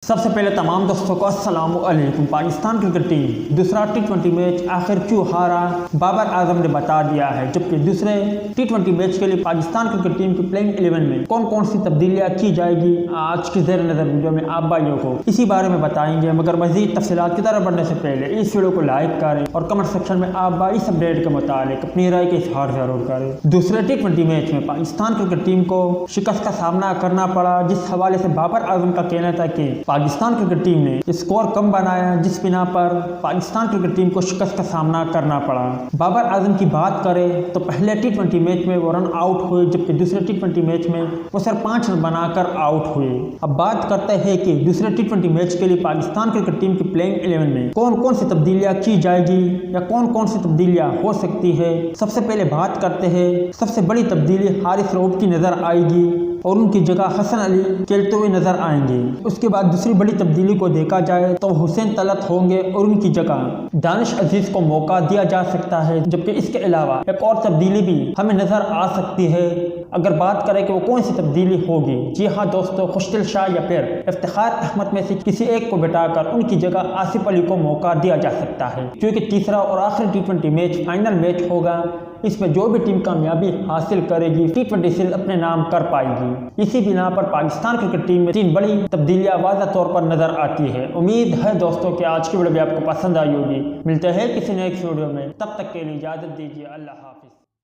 सबसे पहले तमाम दोस्तों को अस्सलाम वालेकुम। पाकिस्तान क्रिकेट टीम दूसरा टी20 मैच आखिर क्यों हारा बाबर आजम ने बता दिया है, जबकि दूसरे टी20 मैच के लिए पाकिस्तान क्रिकेट टीम की प्लेइंग 11 में कौन कौन सी तब्दीलियां की जाएगी आज की ज़ेर नज़र वीडियो में आप भाइयों को इसी बारे में बताएंगे। मगर मजीद तफसीलात की तरफ बढ़ने से पहले इस वीडियो को लाइक करें और कमेंट सेक्शन में आप भाई इस अपडेट के मुताबिक अपनी राय का इजहार जरूर करें। दूसरे टी20 मैच में पाकिस्तान क्रिकेट टीम को शिकस्त का सामना करना पड़ा, जिस हवाले से बाबर आजम का कहना था कि पाकिस्तान क्रिकेट टीम ने स्कोर कम बनाया, जिस बिना पर पाकिस्तान क्रिकेट टीम को शिकस्त का सामना करना पड़ा। बाबर आजम की बात करें तो पहले टी20 मैच में वो रन आउट हुए, जबकि दूसरे टी20 मैच में वो सिर्फ 5 रन बनाकर आउट हुए। अब बात करते हैं कि दूसरे टी20 मैच के लिए पाकिस्तान क्रिकेट टीम की प्लेइंग 11 में कौन कौन सी तब्दीलियां की जाएगी या कौन कौन सी तब्दीलियां हो सकती है। सबसे पहले बात करते हैं, सबसे बड़ी तब्दीली हारिस रऊफ की नजर आएगी और उनकी जगह हसन अली खेलते हुए नजर आएंगे। उसके बाद दूसरी बड़ी तब्दीली को देखा जाए तो हुसैन तलत होंगे और उनकी जगह दानिश अजीज को मौका दिया जा सकता है। जबकि इसके अलावा एक और तब्दीली भी हमें नजर आ सकती है। अगर बात करें कि वो कौन सी तब्दीली होगी, जी हाँ दोस्तों, खुशदिल शाह या फिर इफ्तिखार अहमद में से किसी एक को बिठाकर उनकी जगह आसिफ अली को मौका दिया जा सकता है, क्योंकि तीसरा और आखिरी टी20 मैच फाइनल मैच होगा। इसमें जो भी टीम कामयाबी हासिल करेगी टी20 सीरीज अपने नाम कर पाएगी। इसी बिना पर पाकिस्तान क्रिकेट टीम में 3 बड़ी तब्दीलियां वाज़ह तौर पर नजर आती है। उम्मीद है दोस्तों कि आज की वीडियो भी आपको पसंद आई होगी। मिलते हैं किसी नेक्स्ट वीडियो में, तब तक के लिए इजाजत दीजिए। अल्लाह हाफिज।